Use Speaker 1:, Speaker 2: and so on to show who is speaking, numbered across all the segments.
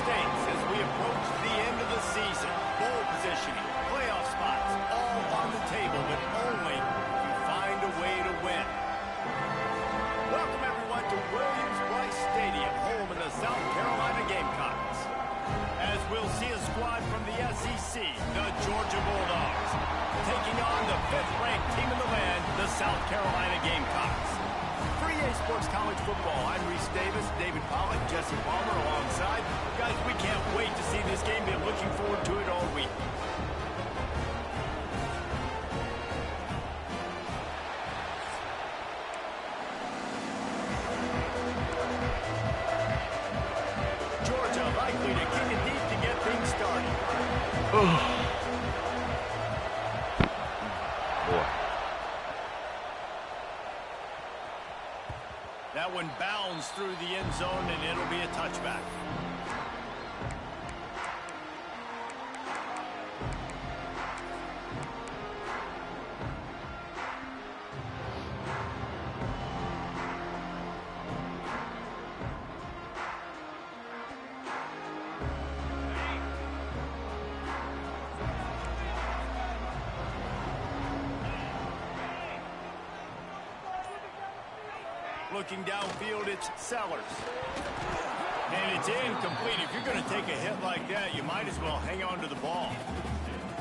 Speaker 1: stakes as we approach the end of the season. Bowl positioning, playoff spots, all on the table, but only if you find a way to win. Welcome, everyone, to Williams-Brice Stadium, home of the South Carolina Gamecocks. As we'll see a squad from the SEC, the Georgia Bulldogs, taking on the 5th-ranked team in the land, the South Carolina Gamecocks. For EA Sports College Football, I'm Reese Davis, David Pollock, Jesse Palmer alongside. Guys, we can't wait to see this game. Been looking forward to it all week. Georgia likely to kick it deep to get things started.
Speaker 2: Boy.
Speaker 1: That one bounds through the end zone, and it'll be a touchback. Looking downfield, it's Sellers. And it's incomplete. If you're going to take a hit like that, you might as well hang on to the ball.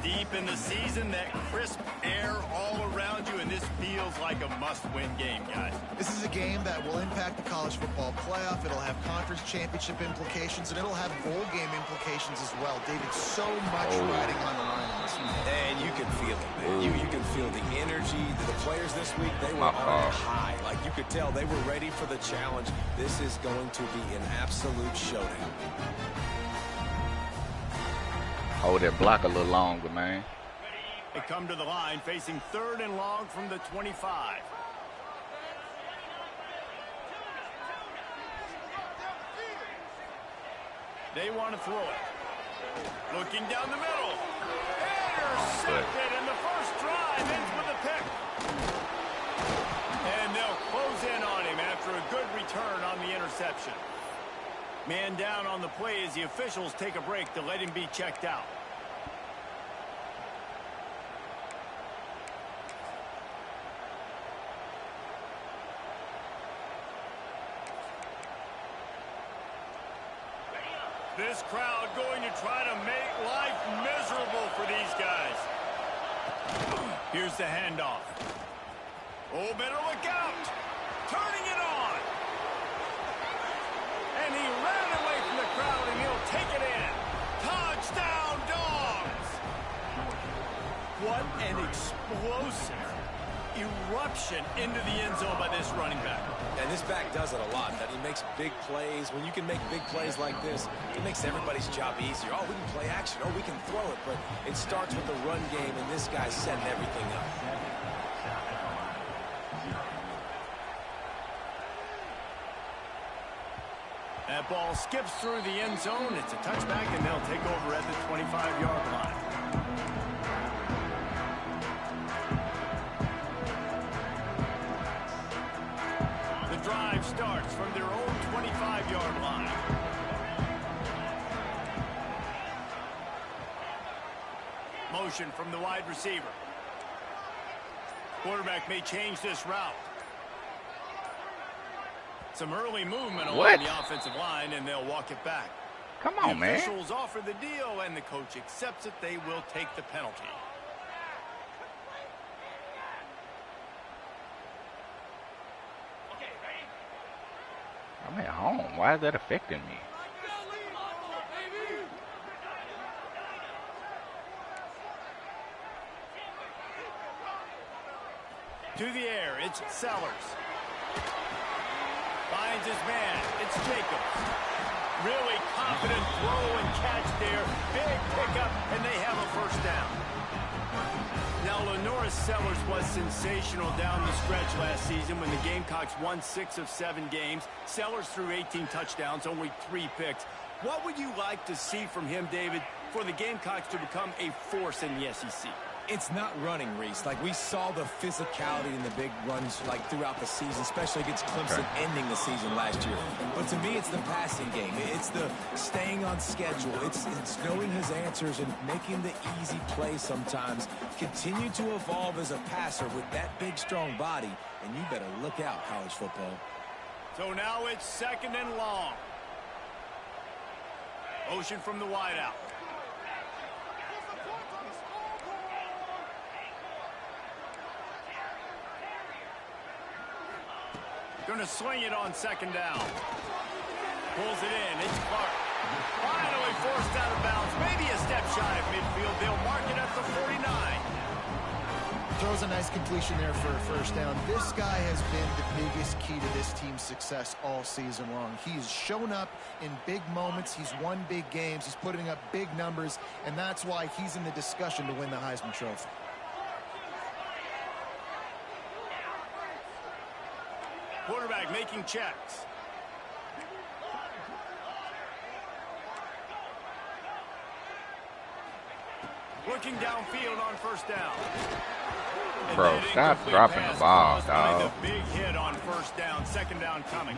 Speaker 1: Deep in the season, that crisp air all around you, and this feels like a must-win game, guys.
Speaker 3: This is a game that will impact the college football playoff. It'll have conference championship implications, and it'll have bowl game implications as well. David, so much riding on the line in this one.
Speaker 4: And you can feel it, man. You can feel the energy. The players this week, they were on a high. Like, you could tell they were ready for the challenge. This is going to be an absolute showdown.
Speaker 2: Hold that block a little longer, man.
Speaker 1: They come to the line facing 3rd and long from the 25. They want to throw it. Looking down the middle. Intercepted, and the first drive ends with a pick. And they'll close in on him after a good return on the interception. Man down on the play as the officials take a break to let him be checked out. This crowd going to try to make life miserable for these guys. Here's the handoff. Oh, better look out. Turning it on. And he ran away from the crowd, and he'll take it in. Touchdown, Dogs! What an explosive eruption into the end zone by this running back.
Speaker 4: And this back does it a lot, that he makes big plays. When you can make big plays like this, it makes everybody's job easier. Oh, we can play action. Oh, we can throw it. But it starts with the run game, and this guy's setting everything up.
Speaker 1: That ball skips through the end zone. It's a touchback, and they'll take over at the 25-yard line. The drive starts from their own 25-yard line. Motion from the wide receiver. Quarterback may change this route. Some early movement along the offensive line, and they'll walk it back.
Speaker 2: Come on, man.
Speaker 1: The officials offer the deal, and the coach accepts it. They will take the penalty.
Speaker 2: I'm at home. Why is that affecting me?
Speaker 1: To the air, it's Sellers. Finds his man. It's Jacobs. Really confident throw and catch there. Big pickup, and they have a first down. Now, Lenoris Sellers was sensational down the stretch last season when the Gamecocks won 6 of 7 games. Sellers threw 18 touchdowns, only 3 picks. What would you like to see from him, David, for the Gamecocks to become a force in the SEC?
Speaker 4: It's not running, Reese. Like, we saw the physicality in the big runs, like, throughout the season, especially against Clemson ending the season last year. But to me, it's the passing game. It's the staying on schedule. It's knowing his answers and making the easy play sometimes. Continue to evolve as a passer with that big, strong body, and you better look out, college football.
Speaker 1: So now it's 2nd and long. Motion from the wideout. Going to swing it on 2nd down. Pulls it in. It's Clark. Finally forced out of bounds. Maybe a step shy of midfield. They'll mark it at the 49.
Speaker 3: Throws a nice completion there for a 1st down. This guy has been the biggest key to this team's success all season long. He's shown up in big moments. He's won big games. He's putting up big numbers, and that's why he's in the discussion to win the Heisman Trophy.
Speaker 1: Quarterback making checks. Looking downfield on 1st down.
Speaker 2: Bro, stop dropping the ball, dog.
Speaker 1: A big hit on 1st down, 2nd down coming.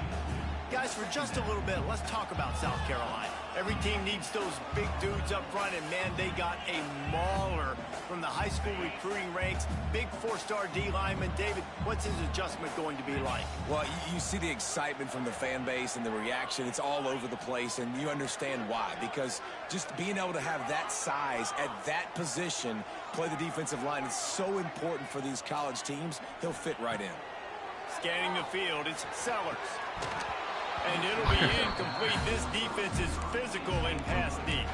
Speaker 1: Guys, for just a little bit, let's talk about South Carolina. Every team needs those big dudes up front, and man, they got a mauler from the high school recruiting ranks. Big 4-star D lineman. David, what's his adjustment going to be like?
Speaker 4: Well, you see the excitement from the fan base and the reaction. It's all over the place, and you understand why. Because just being able to have that size at that position, play the defensive line, is so important for these college teams. He'll fit right in.
Speaker 1: Scanning the field, it's Sellers. And it'll be incomplete. This defense is physical in pass deep.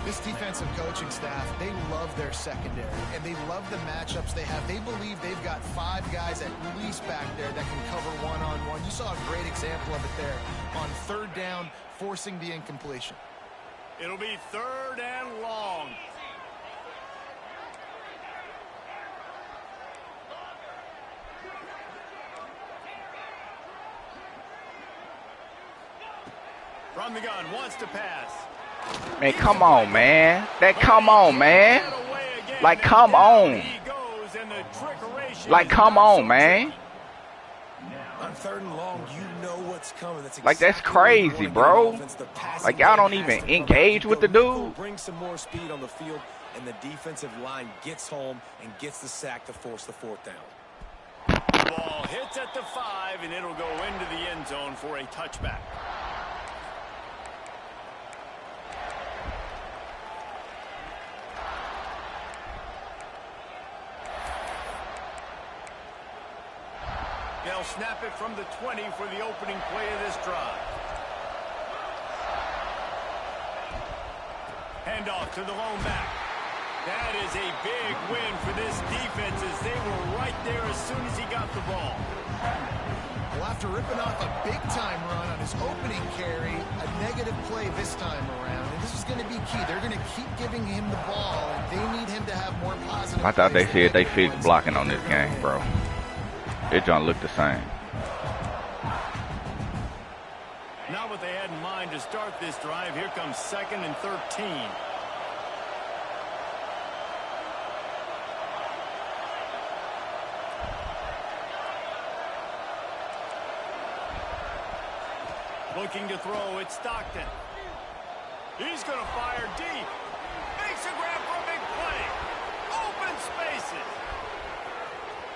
Speaker 3: This defensive coaching staff, they love their secondary, and they love the matchups they have. They believe they've got 5 guys at least back there that can cover one-on-one. You saw a great example of it there on 3rd down, forcing the incompletion.
Speaker 1: It'll be 3rd and long. From the gun, wants to pass.
Speaker 2: Man, come on, man. Come on, man. Like, come on. Like, come on, man.
Speaker 4: On 3rd and long, you know what's coming.
Speaker 2: Like, that's crazy, bro. Like, y'all don't even engage with the dude.
Speaker 4: Bring some more speed on the field, and the defensive line gets home and gets the sack to force the 4th down.
Speaker 1: The ball hits at the 5, and it'll go into the end zone for a touchback. They'll snap it from the 20 for the opening play of this drive. Handoff to the lone back. That is a big win for this defense as they were right there as soon as he got the ball.
Speaker 3: Well, after ripping off a big-time run on his opening carry, a negative play this time around, and this is going to be key. They're going to keep giving him the ball, and they need him to have more positive.
Speaker 2: I thought they said they fixed blocking on this game, bro. It don't look the same.
Speaker 1: Not what they had in mind to start this drive. Here comes 2nd and 13. Looking to throw, it's Stockton. He's going to fire deep. Makes a grab for a big play. Open spaces.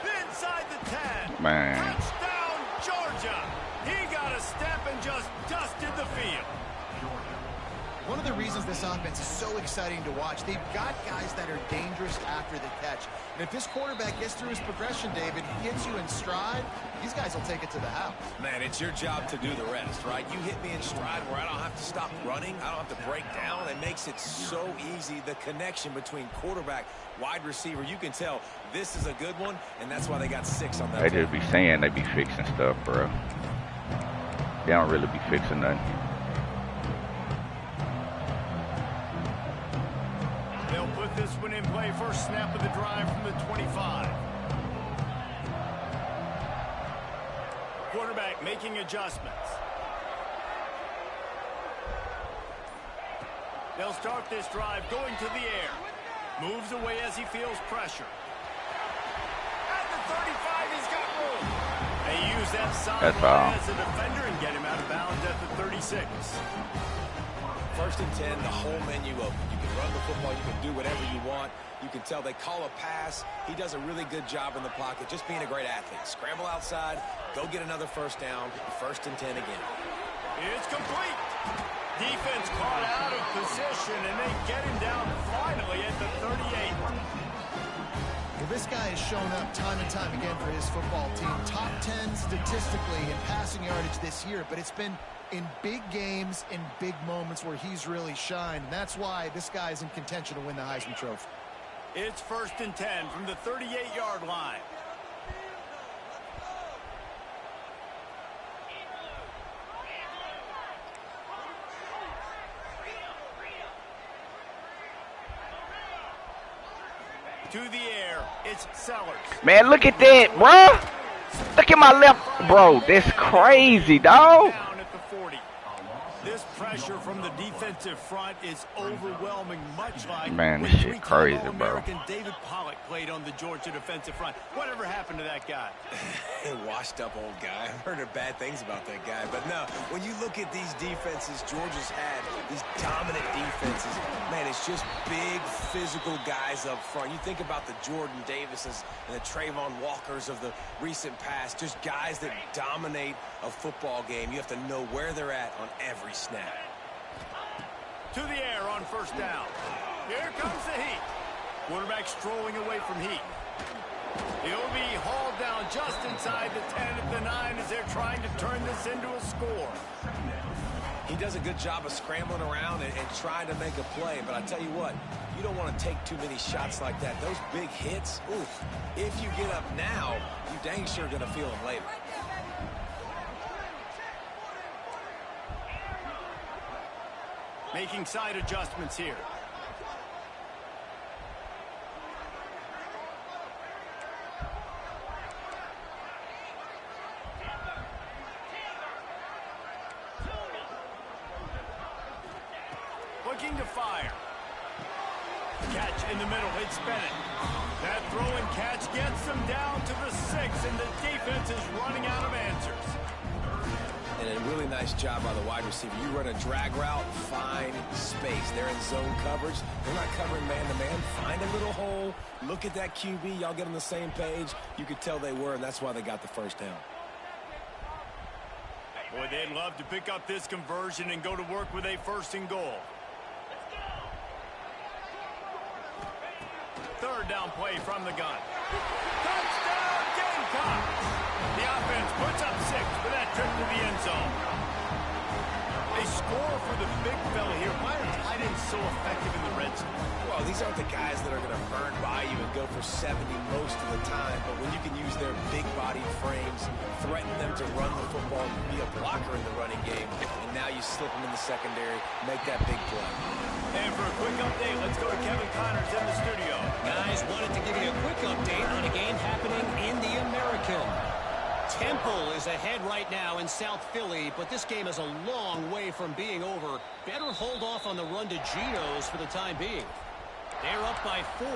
Speaker 1: Inside the 10.
Speaker 2: Man.
Speaker 1: Touchdown, Georgia. He got a step and just dusted the field.
Speaker 3: One of the reasons this offense is so exciting to watch, they've got guys that are dangerous after the catch. And if this quarterback gets through his progression, David, he hits you in stride, these guys will take it to the house.
Speaker 4: Man, it's your job to do the rest, right? You hit me in stride where I don't have to stop running. I don't have to break down. It makes it so easy, the connection between quarterback, wide receiver. You can tell this is a good one, and that's why they got 6 on that.
Speaker 2: They just be saying they be fixing stuff, bro. They don't really be fixing nothing.
Speaker 1: They'll put this one in play. First snap of the drive from the 25. Quarterback making adjustments. They'll start this drive going to the air. Moves away as he feels pressure. At the 35, he's got room. They use that sideline as a defender and get him out of bounds at the 36.
Speaker 4: 1st and 10, the whole menu open. You can run the football. You can do whatever you want. You can tell they call a pass. He does a really good job in the pocket, just being a great athlete. Scramble outside, go get another 1st down, 1st and 10 again.
Speaker 1: It's complete. Defense caught out of position, and they get him down finally at the 38.
Speaker 3: Well, this guy has shown up time and time again for his football team. Top 10 statistically in passing yardage this year, but it's been in big games, in big moments where he's really shined. And that's why this guy is in contention to win the Heisman Trophy.
Speaker 1: It's 1st and 10 from the 38-yard line. To the air, it's Sellers.
Speaker 2: Man, look at that, bro. Look at my left. Bro, that's crazy, dog.
Speaker 1: Down at the 40. This pressure from the defensive front is overwhelming, much like
Speaker 2: man, this
Speaker 1: when
Speaker 2: shit crazy, bro.
Speaker 1: All-American David Pollock played on the Georgia defensive front. Whatever happened to that guy?
Speaker 4: Washed up old guy. I've heard bad things about that guy. But no, when you look at these defenses Georgia's had, these dominant defenses, man, it's just big physical guys up front. You think about the Jordan Davises and the Trayvon Walkers of the recent past, just guys that dominate a football game. You have to know where they're at on every snap.
Speaker 1: To the air on 1st down. Here comes the heat. Quarterback strolling away from heat. He'll be hauled down just inside the 10 at the 9 as they're trying to turn this into a score.
Speaker 4: He does a good job of scrambling around and trying to make a play, but I tell you what, you don't want to take too many shots like that. Those big hits, oof, if you get up now, you dang sure going to feel them later.
Speaker 1: Making side adjustments here. Looking to fire. Catch in the middle. It's Bennett. That throw and catch gets them down to the 6, and the defense is running out of answers.
Speaker 4: And a really nice job by the wide receiver. You run a drag route, find space. They're in zone coverage. They're not covering man-to-man. Find a little hole. Look at that QB. Y'all get on the same page. You could tell they were, and that's why they got the 1st down.
Speaker 1: Boy, they'd love to pick up this conversion and go to work with a 1st and goal. 3rd down play from the gun. Touchdown, Gamecocks! The offense puts up 6 for that trip to the end zone. A score for the big fella here. Why are tight ends so effective in the red zone?
Speaker 4: Well, these aren't the guys that are going to burn by you and go for 70 most of the time, but when you can use their big-bodied frames, threaten them to run the football, be a blocker in the running game, and now you slip them in the secondary, make that big play.
Speaker 1: And for a quick update, let's go to Kevin Connors in the studio.
Speaker 5: Guys, wanted to give you a quick update on a game happening in the American. Temple is ahead right now in South Philly, but this game is a long way from being over. Better hold off on the run to Geno's for the time being. They're up by 4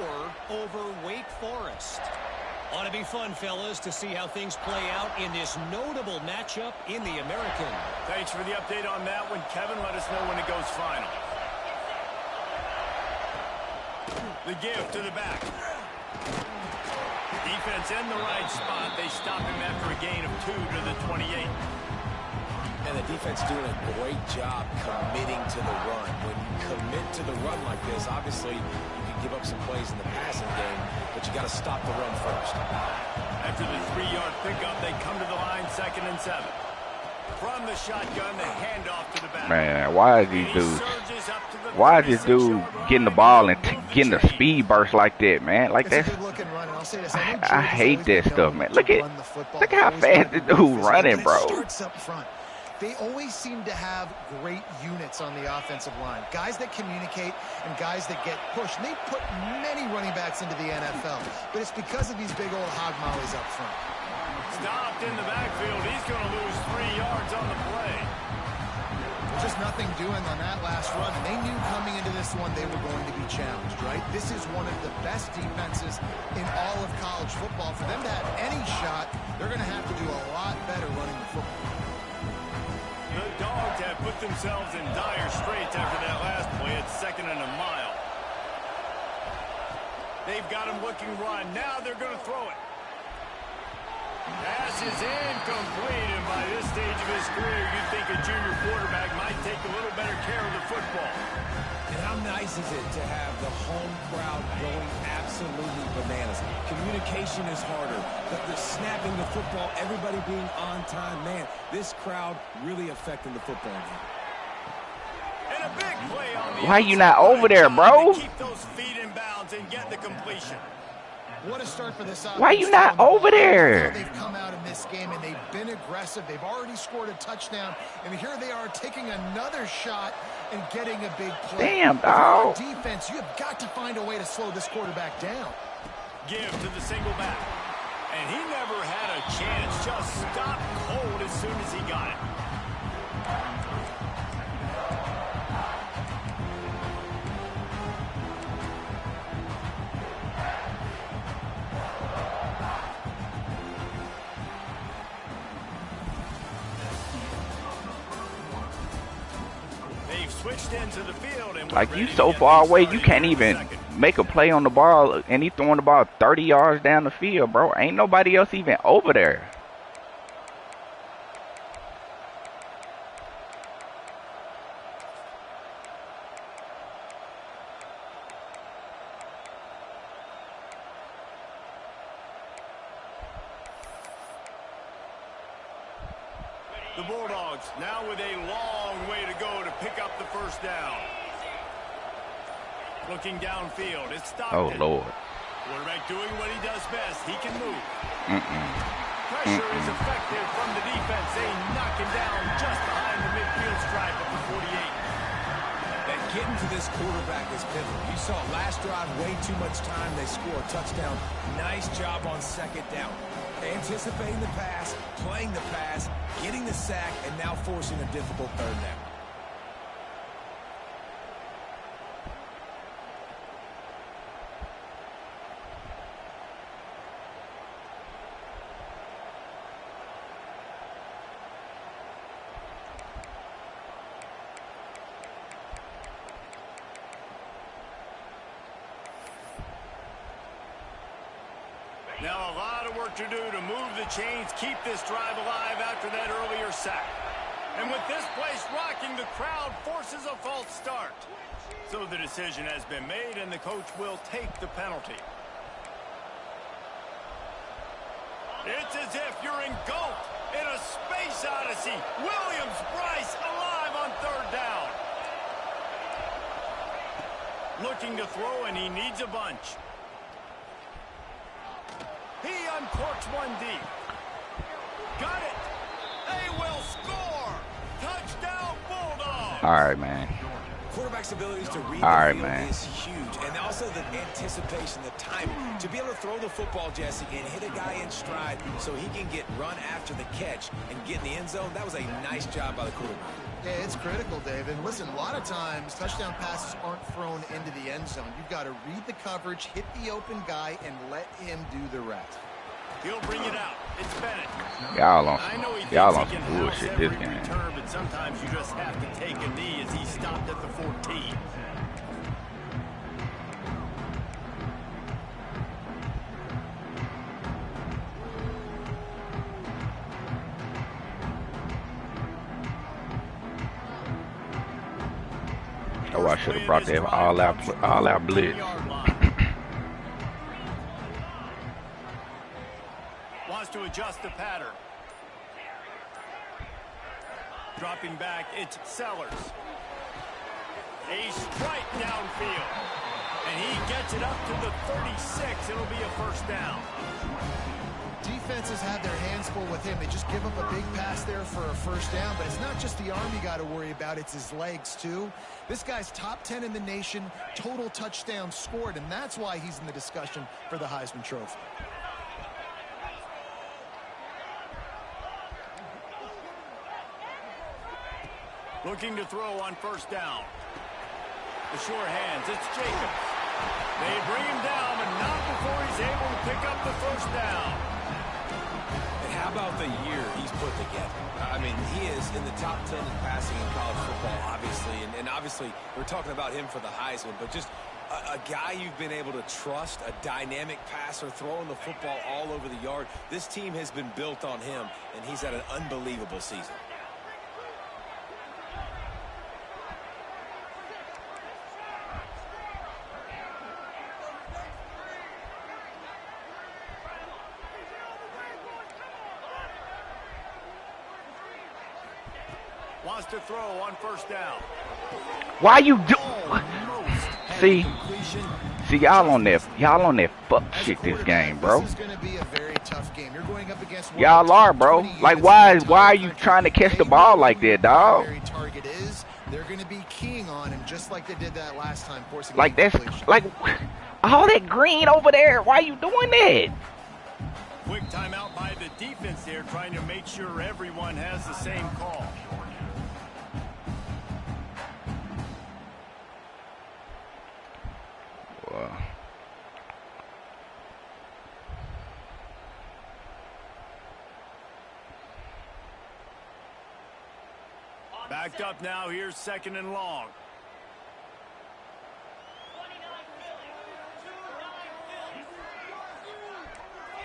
Speaker 5: over Wake Forest. Ought to be fun, fellas, to see how things play out in this notable matchup in the American.
Speaker 1: Thanks for the update on that one, Kevin. Let us know when it goes final. The give to the back. Defense in the right spot. They stop him after a gain of 2 to the 28.
Speaker 4: And the defense doing a great job committing to the run. When you commit to the run like this, obviously you can give up some plays in the passing game, but you got to stop the run first.
Speaker 1: After the 3-yard pickup, they come to the line 2nd and 7. From the shotgun, the handoff to the back.
Speaker 2: Man, why is these dudes? Why is this dude getting the ball and getting the speed burst like that, man? Like that's. I hate that stuff, man. Look at how fast the dude running, bro.
Speaker 3: They always seem to have great units on the offensive line. Guys that communicate and guys that get pushed. And they put many running backs into the NFL. But it's because of these big old hog mollies up front.
Speaker 1: Stopped in the backfield. He's going to lose 3 yards on the play.
Speaker 3: Just nothing doing on that last run. And they knew coming into this one they were going to be challenged, right? This is one of the best defenses in all of college football. For them to have any shot, they're going to have to do a lot better running the football.
Speaker 1: The Dogs have put themselves in dire straits after that last play at 2nd and a mile. They've got him looking run. Now they're going to throw it. Pass is incomplete, and by this stage of his career, you'd think a junior quarterback might take a little better care of the football.
Speaker 4: And how nice is it to have the home crowd going absolutely bananas? Communication is harder. The snapping the football, everybody being on time. Man, this crowd really affecting the football game.
Speaker 1: And a big play on the
Speaker 2: Why you not over there, bro?
Speaker 1: Keep those feet in bounds and get the completion.
Speaker 3: What a start for this offense.
Speaker 2: Why you not over there?
Speaker 3: They've come out in this game and they've been aggressive. They've already scored a touchdown, and here they are taking another shot and getting a big play.
Speaker 2: Damn, dog.
Speaker 3: Defense, you have got to find a way to slow this quarterback down.
Speaker 1: Give to the single back. And he never had a chance. Just stopped cold as soon as he got it. Switched into the field and
Speaker 2: like, you so far away, you can't even make a play on the ball, and he's throwing the ball 30 yards down the field, bro. Ain't nobody else even over there.
Speaker 1: The Bulldogs now with a long way to go to pick up the first down. Looking downfield, it's stopped.
Speaker 2: Oh, Lord.
Speaker 1: Quarterback doing what he does best. He can move. Pressure is effective from the defense. They knock him down just behind the midfield stripe of the 48.
Speaker 4: And getting to this quarterback is pivotal. You saw last drive, way too much time. They score a touchdown. Nice job on 2nd down. Anticipating the pass, playing the pass, getting the sack, and now forcing a difficult 3rd down.
Speaker 1: Now a lot of work to do to move the chains, keep this drive alive after that earlier sack. And with this place rocking, the crowd forces a false start. So the decision has been made, and the coach will take the penalty. It's as if you're engulfed in a space odyssey. Williams-Brice alive on 3rd down. Looking to throw, and he needs a bunch. He uncorks one deep. Got it. They will score. Touchdown, Bulldogs.
Speaker 2: All right, man.
Speaker 4: Quarterback's abilities to read
Speaker 2: All
Speaker 4: the
Speaker 2: right,
Speaker 4: field
Speaker 2: man.
Speaker 4: is huge. And also the anticipation, the timing. To be able to throw the football, Jesse, and hit a guy in stride so he can get run after the catch and get in the end zone, that was a nice job by the quarterback.
Speaker 3: Yeah, it's critical, Dave. And listen, a lot of times touchdown passes aren't thrown into the end zone. You've got to read the coverage, hit the open guy, and let him do the rest.
Speaker 1: He'll bring it out. It's Bennett.
Speaker 2: Y'all on
Speaker 1: some
Speaker 2: bullshit this game.
Speaker 1: Return, but sometimes you just have to take a knee as he stopped at the 14.
Speaker 2: Oh, I should have brought that all out blitz.
Speaker 1: Wants to adjust the pattern. Dropping back, it's Sellers. A strike downfield. And he gets it up to the 36. It'll be a 1st down.
Speaker 3: Defenses have their hands full with him. They just give up a big pass there for a 1st down, but it's not just the arm you got to worry about, it's his legs too. This guy's top 10 in the nation, total touchdowns scored, and that's why he's in the discussion for the Heisman Trophy.
Speaker 1: Looking to throw on first down. The sure hands, it's Jacobs. They bring him down, but not before he's able to pick up the first down.
Speaker 4: And how about the year he's put together? I mean, he is in the top 10 in passing in college football, obviously. And obviously, we're talking about him for the Heisman, but just a guy you've been able to trust, a dynamic passer, throwing the football all over the yard. This team has been built on him, and he's had an unbelievable season.
Speaker 1: Wants to throw on first down.
Speaker 2: Why you do? See, y'all on that fuck shit this game, bro.
Speaker 3: This is going to be a very tough game. You're going up against
Speaker 2: Y'all are, bro. Like, why are you trying to catch the ball like that, dog?
Speaker 3: Target is. They're going to be keying on him just like they did that last time, forcing
Speaker 2: like that's like all that green over there. Why are you doing that?
Speaker 1: Quick timeout by the defense there, trying to make sure everyone has the same call. Backed up now, here's second and long.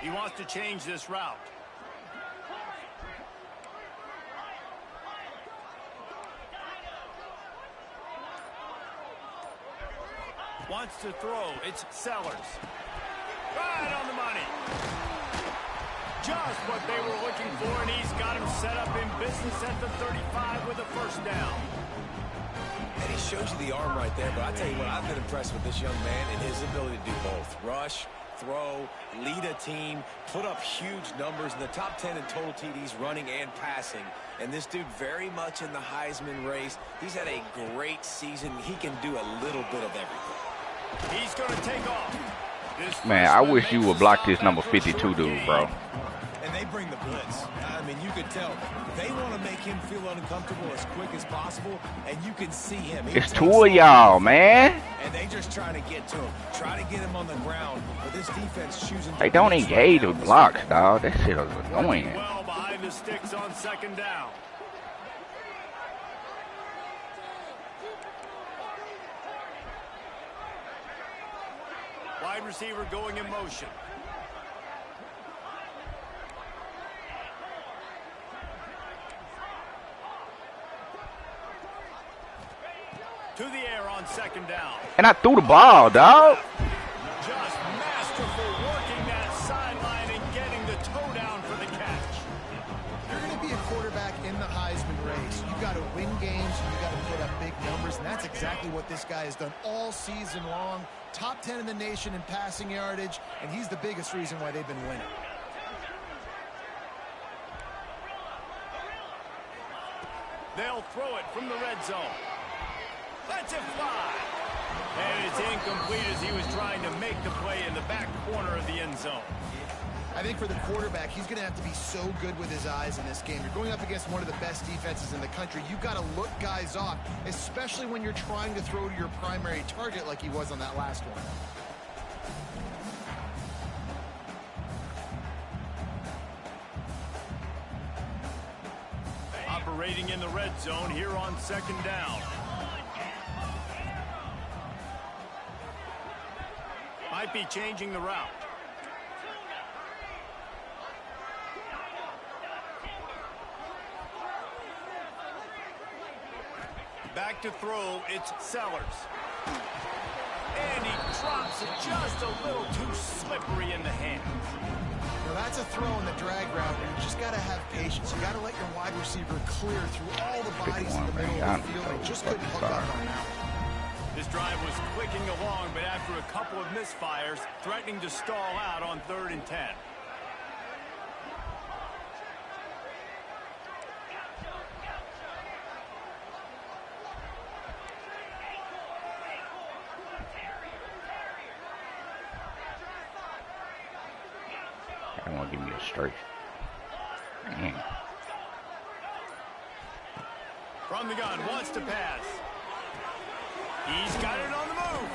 Speaker 1: He wants to change this route. Wants to throw, it's Sellers. Right on the money. Just what they were looking for, and he's got him set up in business at the 35 with a first down.
Speaker 4: And he shows you the arm right there, but I tell you what, I've been impressed with this young man and his ability to do both. Rush, throw, lead a team, put up huge numbers in the top 10 in total TDs running and passing. And this dude very much in the Heisman race. He's had a great season. He can do a little bit of everything.
Speaker 1: He's going to take off.
Speaker 2: Man, I wish you would block this number 52 dude, bro.
Speaker 4: And they bring the blitz. I mean, you could tell they want to make him feel uncomfortable as quick as possible, and you can see him.
Speaker 2: It's two of y'all, man.
Speaker 4: And they just try to get to him, try to get him on the ground. But this defense choosing.
Speaker 2: They don't engage with blocks, dog. That shit is annoying.
Speaker 1: Well behind the sticks on second down. Wide receiver going in motion. To the air on second down.
Speaker 2: And I threw the ball, dog.
Speaker 1: Just masterful working that sideline and getting the toe down for the catch.
Speaker 3: You're going to be a quarterback in the Heisman race. You've got to win games. You've got to put up big numbers, and that's exactly what this guy has done all season long. Top 10 in the nation in passing yardage, and he's the biggest reason why they've been winning.
Speaker 1: They'll throw it from the red zone. Let's it fly. And it's incomplete as he was trying to make the play in the back corner of the end zone.
Speaker 3: I think for the quarterback, he's going to have to be so good with his eyes in this game. You're going up against one of the best defenses in the country. You've got to look guys off, especially when you're trying to throw to your primary target like he was on that last one.
Speaker 1: Operating in the red zone here on second down. Might be changing the route. Back to throw, it's Sellers. And he drops it just a little too slippery in the hands.
Speaker 3: Now that's a throw in the drag route where you just got to have patience. You got to let your wide receiver clear through all the bodies in the middle of the field. They just couldn't hook up on that.
Speaker 1: This drive was clicking along, but after a couple of misfires, threatening to stall out on 3rd and 10.
Speaker 2: I want to give me a straight. Man.
Speaker 1: From the gun, wants to pass. He's got it on the move.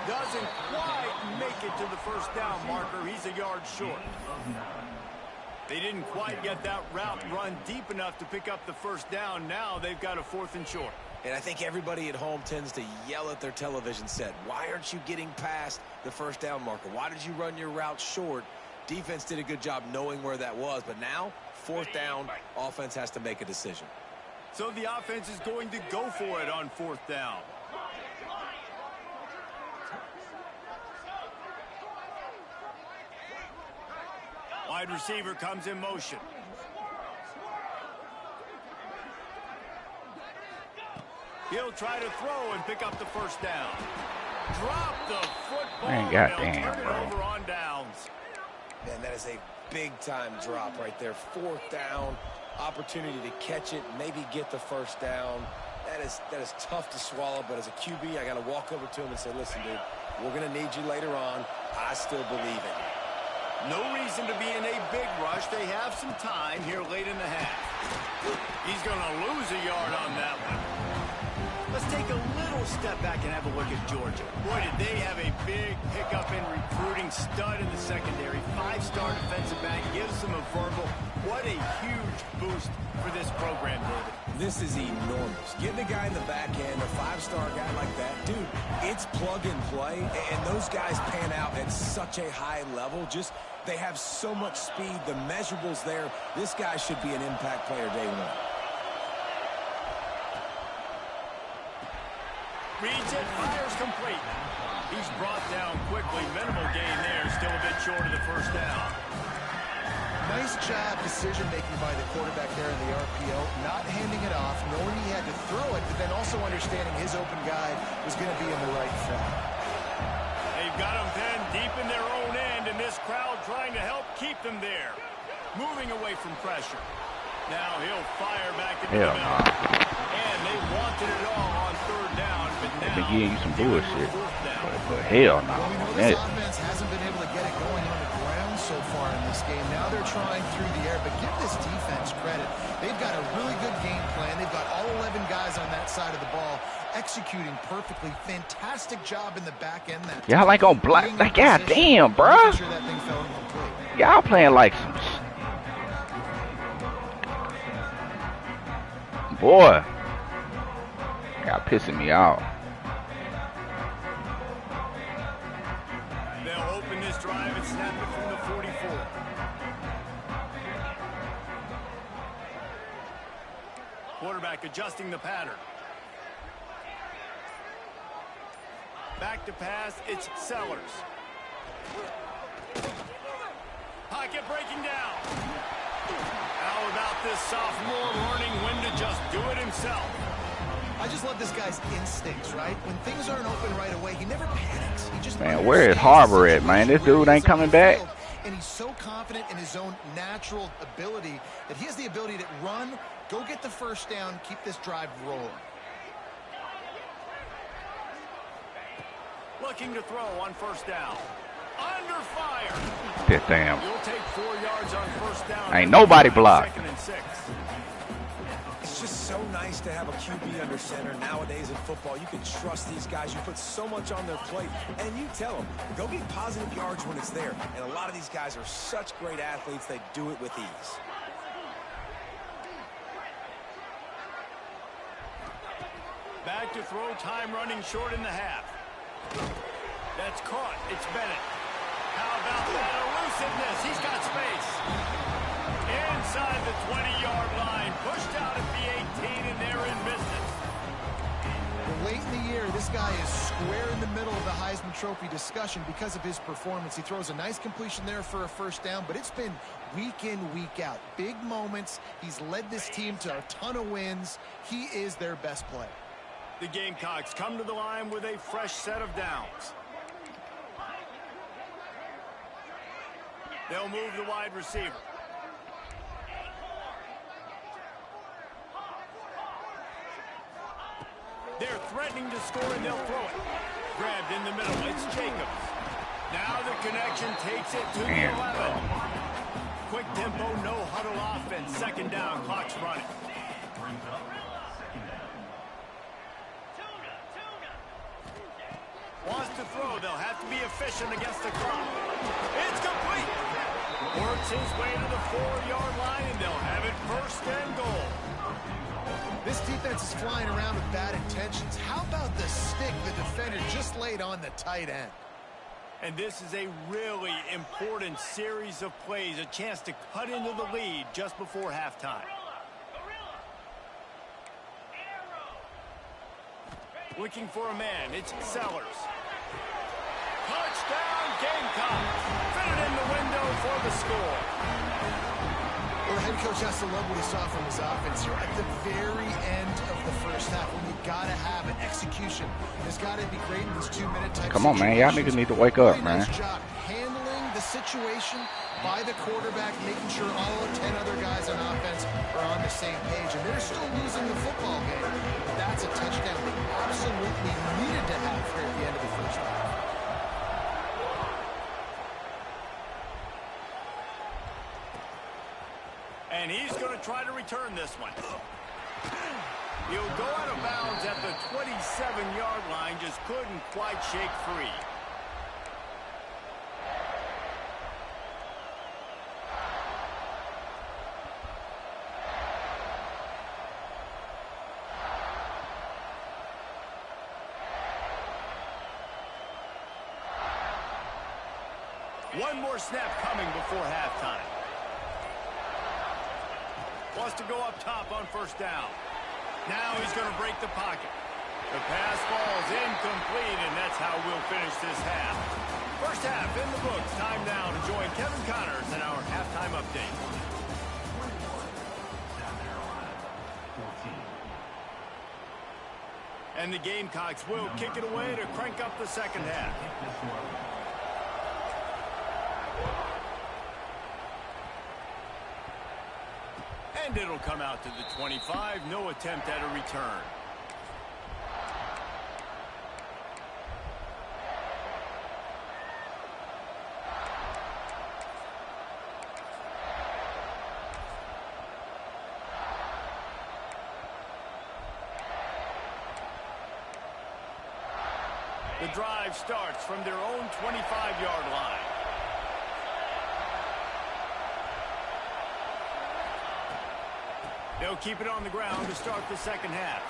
Speaker 1: Doesn't quite make it to the first down marker. He's a yard short. They didn't quite get that route run deep enough to pick up the first down. Now they've got a 4th and short.
Speaker 4: And I think everybody at home tends to yell at their television set. Why aren't you getting past the first down marker? Why did you run your route short? Defense did a good job knowing where that was. But now, 4th down, offense has to make a decision.
Speaker 1: So the offense is going to go for it on 4th down. Wide receiver comes in motion. He'll try to throw and pick up the first down. Drop the football.
Speaker 2: Man, goddamn,
Speaker 1: turn it
Speaker 2: bro.
Speaker 1: over on downs.
Speaker 4: Man, that is a big-time drop right there. 4th down, opportunity to catch it, maybe get the first down. That is tough to swallow, but as a QB, I got to walk over to him and say, listen, dude, we're going to need you later on. I still believe it.
Speaker 1: No reason to be in a big rush. They have some time here late in the half. He's going to lose a yard on that one. Let's take a little step back and have a look at Georgia. Boy, did they have a big pickup in recruiting. Stud in the secondary. 5-star defensive back gives them a verbal. What a huge boost for this program, David.
Speaker 4: This is enormous. Getting a guy in the back end, a 5-star guy like that, dude, it's plug and play, and those guys pan out at such a high level. Just, they have so much speed. The measurables there. This guy should be an impact player day one.
Speaker 1: Reads it, fires complete. He's brought down quickly. Minimal gain there. Still a bit short of the first down.
Speaker 3: Nice job decision-making by the quarterback there in the RPO, not handing it off, knowing he had to throw it, but then also understanding his open guy was going to be in the right spot.
Speaker 1: They've got him then deep in their own end, and this crowd trying to help keep them there. Moving away from pressure. Now he'll fire back into the middle. And they wanted it all on 3rd down, but now
Speaker 2: they give you some bullshit. But hell no.
Speaker 3: Well, we know this offense hasn't been able to get it going on the ground so far in this game. Now they're trying through the air, but give this defense credit. They've got a really good game plan. They've got all 11 guys on that side of the ball executing perfectly. Fantastic job in the back end.
Speaker 2: Y'all like on black. Like, goddamn, bro.
Speaker 3: Sure that thing fell incomplete.
Speaker 2: Y'all playing like some. Boy, y'all pissing me off.
Speaker 1: They'll open this drive and snap it from the 44. Quarterback adjusting the pattern. Back to pass, it's Sellers. Pocket breaking down. How about this sophomore learning when to just do it himself?
Speaker 3: I just love this guy's instincts, right? When things aren't open right away, he never panics. He just
Speaker 2: Man, where is Harbor at, man? This dude ain't coming back.
Speaker 3: And he's so confident in his own natural ability that he has the ability to run, go get the first down, keep this drive rolling.
Speaker 1: Looking to throw on 1st down. Under fire.
Speaker 2: That damn.
Speaker 1: You'll take 4 yards on 1st down.
Speaker 2: Ain't nobody blocked.
Speaker 1: 2nd and 6.
Speaker 4: It's just so nice to have a QB under center. Nowadays in football, you can trust these guys. You put so much on their plate, and you tell them, go get positive yards when it's there. And a lot of these guys are such great athletes, they do it with ease.
Speaker 1: Back to throw, time running short in the half. That's caught. It's Bennett. How about that elusiveness? He's got space. Inside the 20-yard line. Pushed out at the 18, and they're in business.
Speaker 3: Late in the year, this guy is square in the middle of the Heisman Trophy discussion because of his performance. He throws a nice completion there for a first down, but it's been week in, week out. Big moments. He's led this team to a ton of wins. He is their best player.
Speaker 1: The Gamecocks come to the line with a fresh set of downs. They'll move the wide receiver. They're threatening to score, and they'll throw it. Grabbed in the middle. It's Jacobs. Now the connection takes it to the 11. Quick tempo, no huddle offense. 2nd down, clock's running. to throw. They'll have to be efficient against the clock. It's complete. Works his way to the 4-yard line, and they'll have it first and goal.
Speaker 3: This defense is flying around with bad intentions. How about the stick the defender just laid on the tight end?
Speaker 1: And this is a really important series of plays, a chance to cut into the lead just before halftime. Looking for a man, it's Sellers. Touchdown, Gamecocks. Fit it in the window for the score.
Speaker 3: Well, the head coach has to love what he saw from his offense. You're at the very end of the first half when you got to have an execution. It's got to be great in these 2-minute type.
Speaker 2: Come on, man. Y'all niggas need to wake up, man.
Speaker 3: Nice job handling the situation by the quarterback, making sure all 10 other guys on offense are on the same page. And they're still losing the football game. But that's a touchdown they absolutely needed to have here at the end of the first half.
Speaker 1: And he's going to try to return this one. He'll go out of bounds at the 27-yard line, just couldn't quite shake free. One more snap coming before halftime. Wants to go up top on first down. Now he's going to break the pocket. The pass falls incomplete, and that's how we'll finish this half. First half in the books. Time now to join Kevin Connors in our halftime update. And the Gamecocks will kick it away to crank up the second half. And it'll come out to the 25. No attempt at a return. The drive starts from their own 25-yard line. They'll keep it on the ground to start the second half.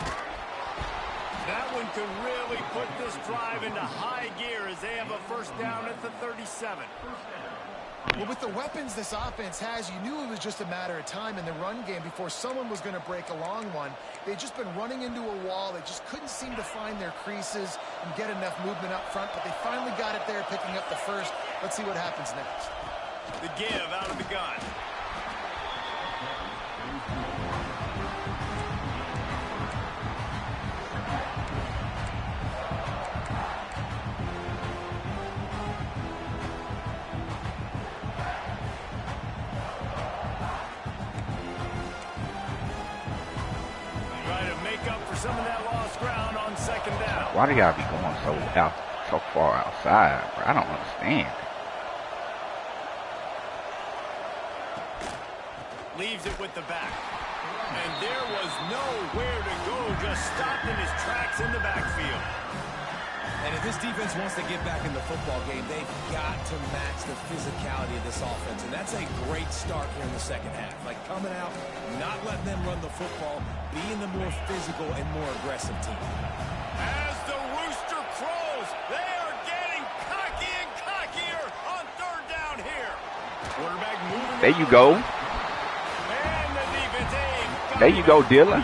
Speaker 1: That one could really put this drive into high gear as they have a first down at the 37.
Speaker 3: Well, with the weapons this offense has, you knew it was just a matter of time in the run game before someone was going to break a long one. They'd just been running into a wall. They just couldn't seem to find their creases and get enough movement up front, but they finally got it there, picking up the first. Let's see what happens next.
Speaker 1: The give out of the gun. Some of that lost ground on second down.
Speaker 2: Why do y'all be going so far outside, bro? I don't understand.
Speaker 1: Leaves it with the back. And there was nowhere to go, just stopped in his tracks in the backfield.
Speaker 4: And if this defense wants to get back in the football game, they've got to match the physicality of this offense. And that's a great start here in the second half. Like coming out, not letting them run the football, being the more physical and more aggressive team.
Speaker 1: As the rooster crows, they are getting cocky and cockier on third down here. Quarterback moving.
Speaker 2: There you go.
Speaker 1: And the defense aimed.
Speaker 2: There you go, Dilla.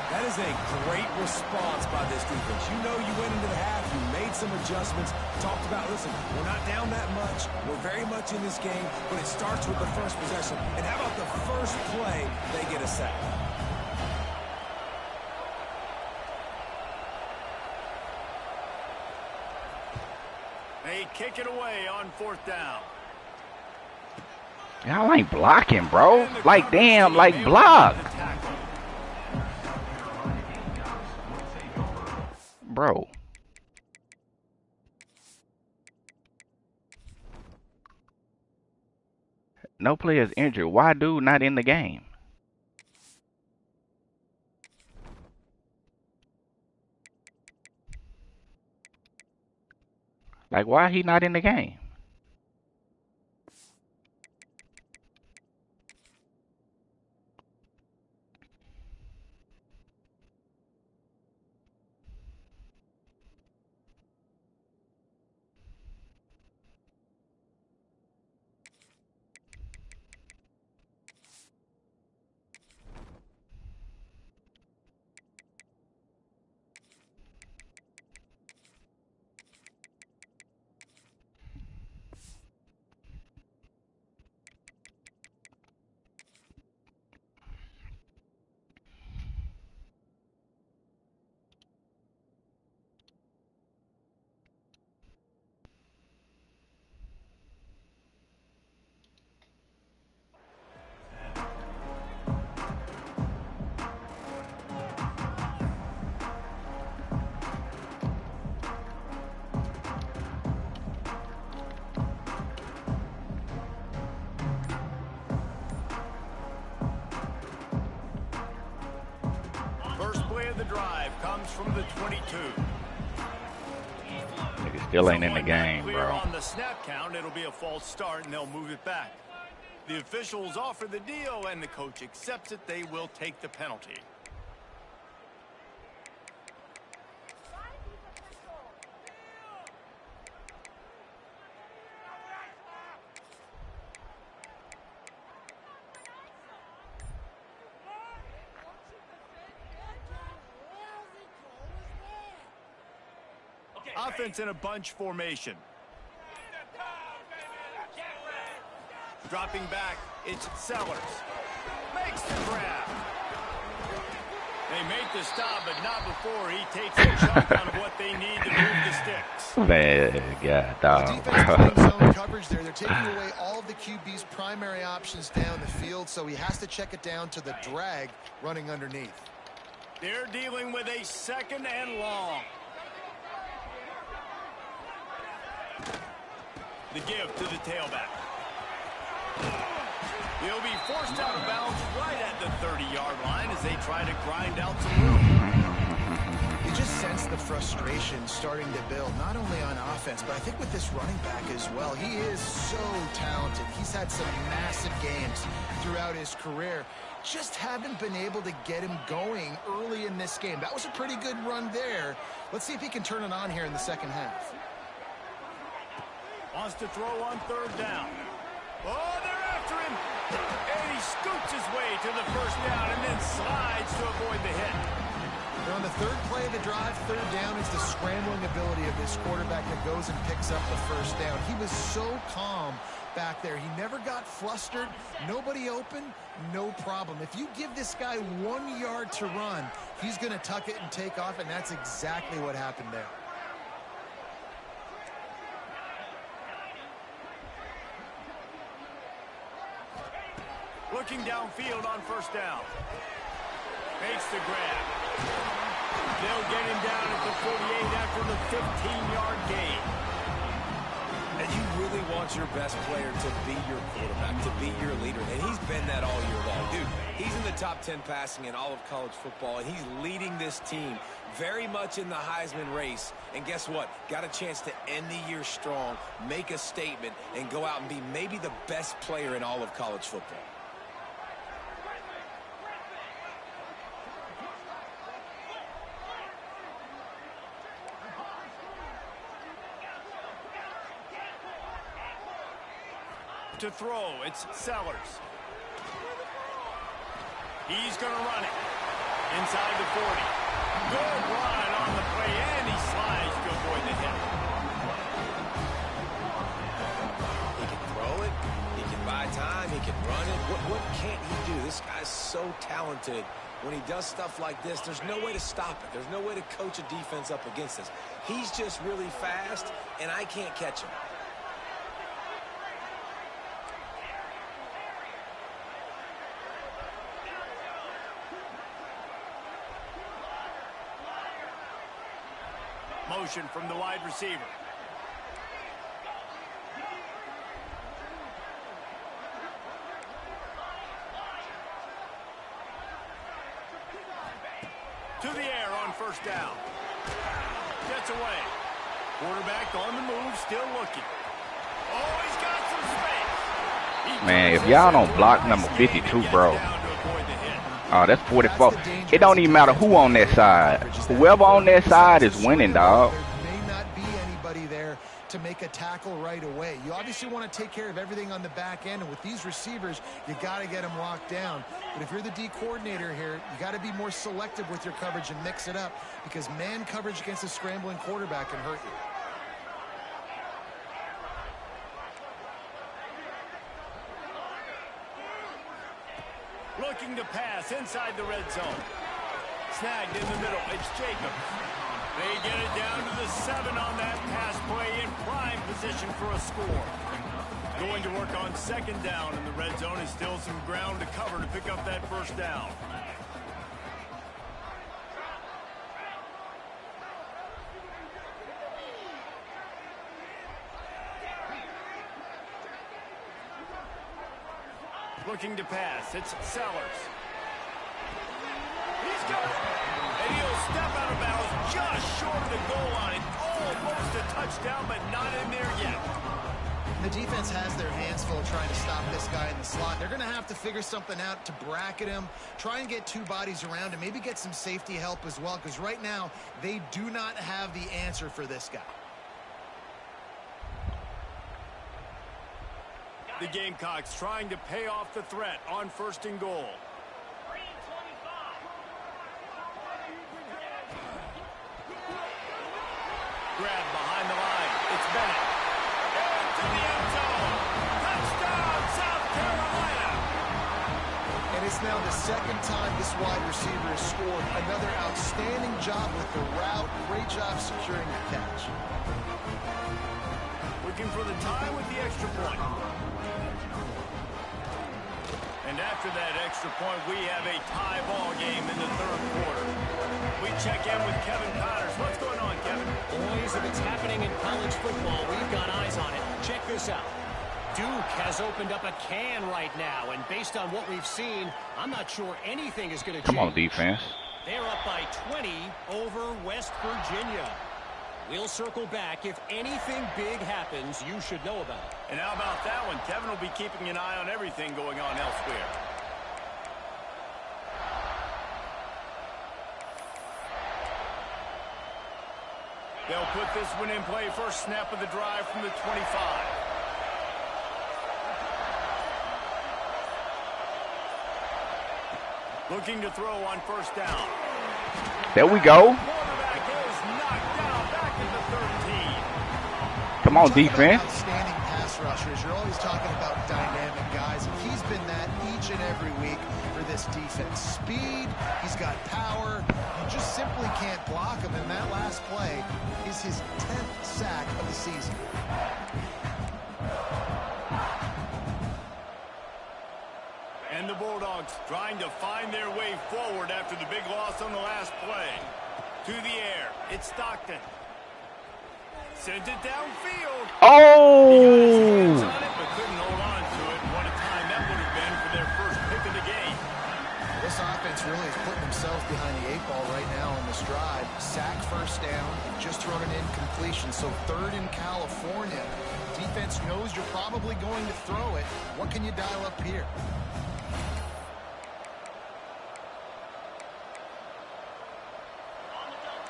Speaker 4: That is a great response by this defense. You know you went into the half, you made some adjustments, talked about, listen, we're not down that much, we're very much in this game, but it starts with the first possession. And how about the first play, they get a sack?
Speaker 1: They kick it away on fourth down.
Speaker 2: Y'all ain't blocking, bro. Like, damn, like, block. Bro. No players injured. Why dude not in the game? Like, why he not in the game?
Speaker 1: First play of the drive comes from the 22.
Speaker 2: Nigga still ain't in the game, bro.
Speaker 1: On the snap count, it'll be a false start, and they'll move it back. The officials offer the deal, and the coach accepts it. They will take the penalty. Offense in a bunch formation. Dropping back, it's Sellers. Makes the grab. They make the stop, but not before he takes a chunk out of what they need to move the sticks.
Speaker 2: Man, God, dog.
Speaker 3: Defense playing zone coverage there. They're taking away all of the QB's primary options down the field, so he has to check it down to the drag running underneath.
Speaker 1: They're dealing with a second and long. The give to the tailback. He'll be forced out of bounds right at the 30-yard line as they try to grind out some room.
Speaker 3: You just sense the frustration starting to build, not only on offense, but I think with this running back as well. He is so talented. He's had some massive games throughout his career. Just haven't been able to get him going early in this game. That was a pretty good run there. Let's see if he can turn it on here in the second half.
Speaker 1: Wants to throw on third down. Oh, they're after him. And he scoots his way to the first down and then slides to avoid the hit.
Speaker 3: Now on the third play of the drive, third down is the scrambling ability of this quarterback that goes and picks up the first down. He was so calm back there. He never got flustered. Nobody open, no problem. If you give this guy 1 yard to run, he's going to tuck it and take off, and that's exactly what happened there.
Speaker 1: Looking downfield on first down. Makes the grab. They'll get him down at the 48 after the 15-yard gain.
Speaker 4: And you really want your best player to be your quarterback, to be your leader. And he's been that all year long. Dude, he's in the top 10 passing in all of college football, and he's leading this team very much in the Heisman race. And guess what? Got a chance to end the year strong, make a statement, and go out and be maybe the best player in all of college football.
Speaker 1: To throw, it's Sellers. He's going to run it. Inside the 40. Good run on the play, and he slides to avoid the hit.
Speaker 4: He can throw it. He can buy time. He can run it. What can't he do? This guy's so talented. When he does stuff like this, there's no way to stop it. There's no way to coach a defense up against this. He's just really fast, and I can't catch him.
Speaker 1: Motion from the wide receiver. To the air on first down. Gets away. Quarterback on the move, still looking. Oh, he's got some space.
Speaker 2: Man, if y'all don't block number 52, bro. Oh, that's 44. It don't even matter who on that side. Whoever on that side is winning, dog.
Speaker 3: There may not be anybody there to make a tackle right away. You obviously want to take care of everything on the back end, and with these receivers, you got to get them locked down. But if you're the D coordinator here, you got to be more selective with your coverage and mix it up, because man coverage against a scrambling quarterback can hurt you.
Speaker 1: Looking to pass inside the red zone. Snagged in the middle. It's Jacobs. They get it down to the 7 on that pass play in prime position for a score. Going to work on second down in the red zone. Is still some ground to cover to pick up that first down. Looking to pass. It's Sellers. He's got it. And he'll step out of bounds just short of the goal line. Almost a touchdown, but not in there yet.
Speaker 3: The defense has their hands full trying to stop this guy in the slot. They're going to have to figure something out to bracket him, try and get two bodies around him, maybe get some safety help as well, because right now they do not have the answer for this guy.
Speaker 1: The Gamecocks trying to pay off the threat on 1st and goal. Grab behind the line. It's Bennett. Into the end zone. Touchdown, South Carolina.
Speaker 3: And it's now the second time this wide receiver has scored. Another outstanding job with the route. Great job securing the catch.
Speaker 1: Looking for the tie with the extra point. And after that extra point, we have a tie ball game in the 3rd quarter. We check in with Kevin Connors. What's going on, Kevin?
Speaker 5: Boys, if it's happening in college football, we've got eyes on it. Check this out. Duke has opened up a can right now, and based on what we've seen, I'm not sure anything is going to change.
Speaker 2: Come on, defense.
Speaker 5: They're up by 20 over West Virginia. We'll circle back. If anything big happens, you should know about it.
Speaker 1: And how about that one? Kevin will be keeping an eye on everything going on elsewhere. They'll put this one in play. First snap of the drive from the 25. Looking to throw on 1st down.
Speaker 2: There we go.
Speaker 1: Quarterback is knocked down back in the 13.
Speaker 2: Come on, defense.
Speaker 3: Outstanding pass rushers. You're always talking about dynamic guys, and he's been that each and every week for this defense. Speed, he's got power. You just simply can't block him, and that last play is his 10th sack of the season.
Speaker 1: And the Bulldogs trying to find their way forward after the big loss on the last play. To the air, it's Stockton. Sends it downfield.
Speaker 2: Oh!
Speaker 1: He got his hands on it, but couldn't hold on to it. What a time that would have been for their first pick of the game.
Speaker 3: This offense really is putting themselves behind the 8 ball right now on this drive. Sack, first down, just thrown an incompletion. So 3rd in California. Defense knows you're probably going to throw it. What can you dial up here?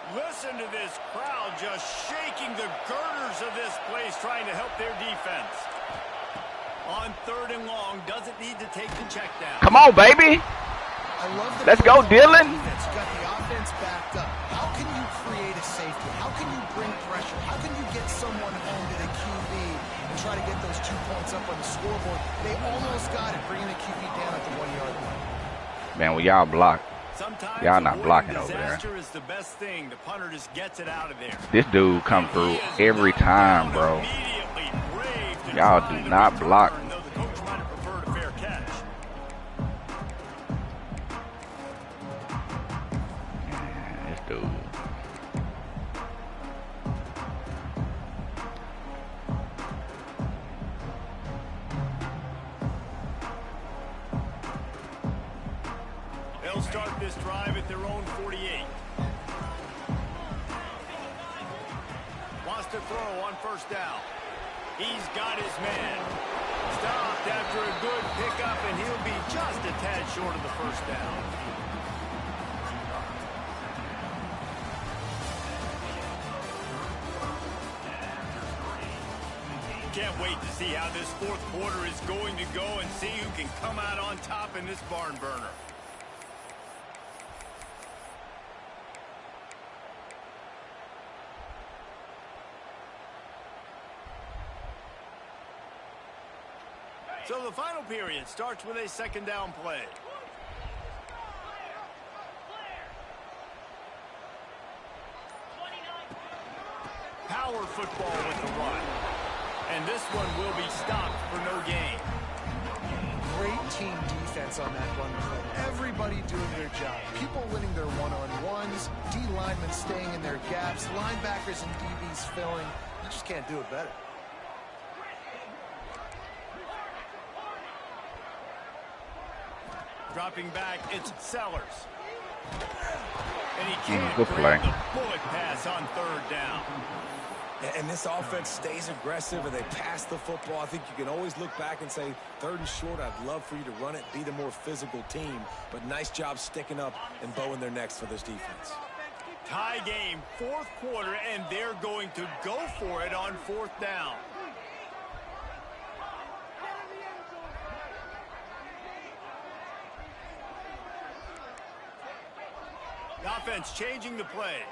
Speaker 1: Listen to this crowd just shaking the girders of this place, trying to help their defense. On 3rd and long, doesn't need to take the check down.
Speaker 2: Come on, baby. Let's go, Dylan.
Speaker 3: You got the offense backed up. How can you create a safety? How can you bring pressure? How can you get someone home to the QB and try to get those 2 points up on the scoreboard? They almost got it, bringing the QB down at the 1-yard line.
Speaker 2: Man, when y'all block, y'all not blocking over there.
Speaker 1: Is the best thing. The punter just gets it out of there.
Speaker 2: This dude come through every time, bro. Y'all do not block.
Speaker 1: Though the coach might have preferred a fair catch.
Speaker 2: This dude.
Speaker 1: They'll start this drive at their own 48. Wants to throw on first down. He's got his man. Stopped after a good pickup, and he'll be just a tad short of the first down. Can't wait to see how this fourth quarter is going to go and see who can come out on top in this barn burner. So the final period starts with a second down play. Power football with the run. And this one will be stopped for no gain.
Speaker 3: Great team defense on that run play. Everybody doing their job. People winning their one-on-ones, D linemen staying in their gaps, linebackers and DBs filling. You just can't do it better.
Speaker 1: Dropping back, it's Sellers. And he can't
Speaker 2: good play.
Speaker 1: grab the bullet pass on third down.
Speaker 4: And this offense stays aggressive and they pass the football. I think you can always look back and say, 3rd and short, I'd love for you to run it, be the more physical team. But nice job sticking up and bowing their necks for this defense.
Speaker 1: Tie game, fourth quarter, and they're going to go for it on 4th down. The offense changing the play.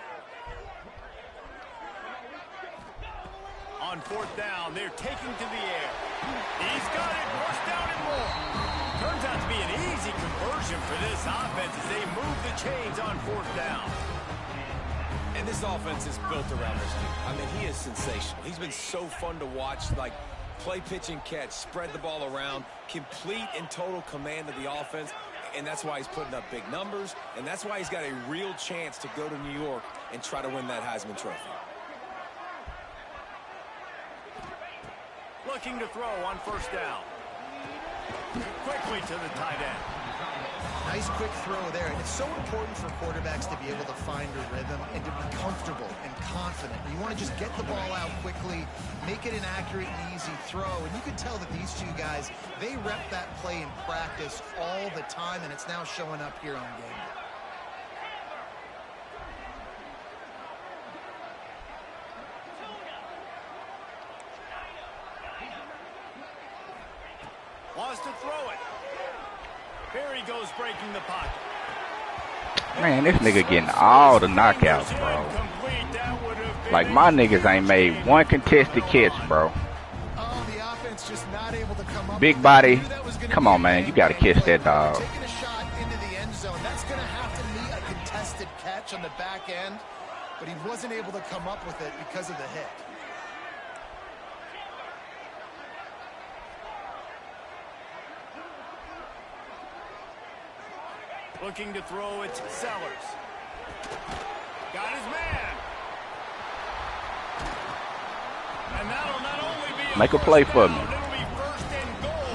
Speaker 1: On 4th down, they're taking to the air. He's got it, first down and more. Turns out to be an easy conversion for this offense as they move the chains on 4th down.
Speaker 4: And this offense is built around this dude. I mean, he is sensational. He's been so fun to watch, like play, pitch, and catch, spread the ball around, complete and total command of the offense. And that's why he's putting up big numbers, and that's why he's got a real chance to go to New York and try to win that Heisman Trophy.
Speaker 1: Looking to throw on 1st down. Quickly to the tight end.
Speaker 3: Nice quick throw there, and it's so important for quarterbacks to be able to find a rhythm and to be comfortable and confident. You want to just get the ball out quickly, make it an accurate and easy throw, and you can tell that these two guys, they rep that play in practice all the time, and it's now showing up here on game day.
Speaker 1: Wants to throw it. Here he goes, breaking the pocket.
Speaker 2: Man, this nigga getting all the knockouts, bro. Like, my niggas ain't made one contested catch, bro.
Speaker 3: The offense just not able to come up.
Speaker 2: Big body. Come on, man. You got to catch that dog.
Speaker 3: Taking a shot into the end zone. That's going to have to be a contested catch on the back end, but he wasn't able to come up with it because of the hit.
Speaker 1: Looking to throw, it's Sellers. Got his man. And that'll not only be
Speaker 2: Make a play for me.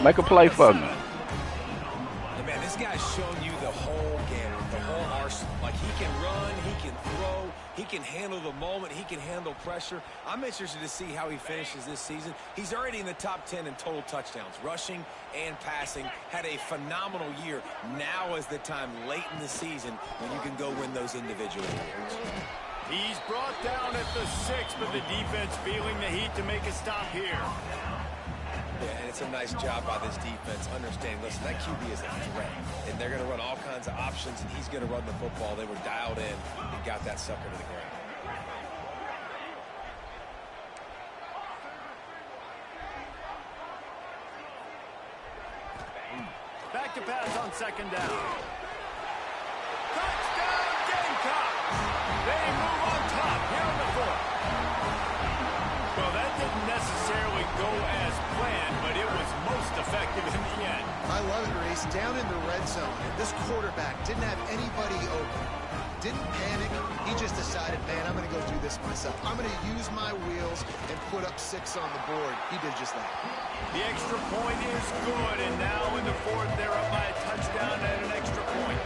Speaker 2: Make a play for me.
Speaker 4: Hey man, this guy's shown you the whole game, the whole arsenal. Like, he can run, he can throw, he can handle the moment, he can handle pressure. I'm interested to see how he finishes this season. He's already in the top 10 in total touchdowns, rushing and passing. Had a phenomenal year. Now is the time late in the season when you can go win those individual awards.
Speaker 1: He's brought down at the 6, but the defense feeling the heat to make a stop here.
Speaker 4: Yeah, and it's a nice job by this defense understanding, listen, that QB is a threat, and they're going to run all kinds of options, and he's going to run the football. They were dialed in and got that sucker to the ground.
Speaker 1: Back to pass on 2nd down. Touchdown, Gamecocks! They move on top here in the 4th. Well, that didn't necessarily go as planned, but it was most effective in the end.
Speaker 3: I love it, Reese. Down in the red zone, this quarterback didn't have anybody open. Didn't panic. He just decided, man, I'm going to go do this myself. I'm going to use my wheels and put up 6 on the board. He did just that.
Speaker 1: The extra point is good, and now in the 4th, they're up by a touchdown and an extra point.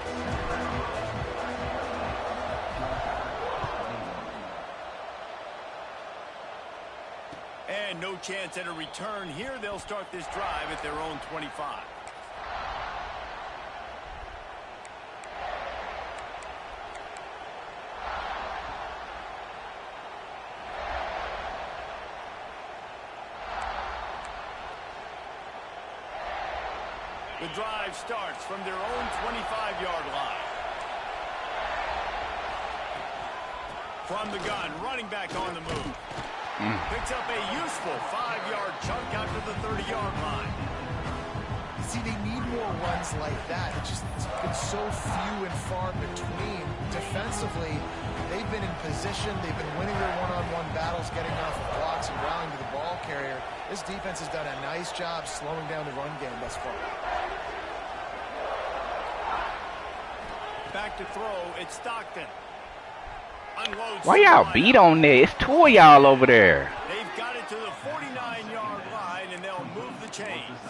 Speaker 1: chance at a return. Here they'll start this drive at their own 25. The drive starts from their own 25-yard line. From the gun, running back on the move. Picks up a useful 5-yard chunk out to the 30-yard line.
Speaker 3: See, they need more runs like that. It's been so few and far between. Defensively, they've been in position. They've been winning their one-on-one battles, getting off of blocks and rallying to the ball carrier. This defense has done a nice job slowing down the run game thus far.
Speaker 1: Back to throw, it's Stockton. Unloads.
Speaker 2: Why y'all beat on there? It's two of y'all over there.
Speaker 1: They've got it to the 49-yard line, and they'll move the chains.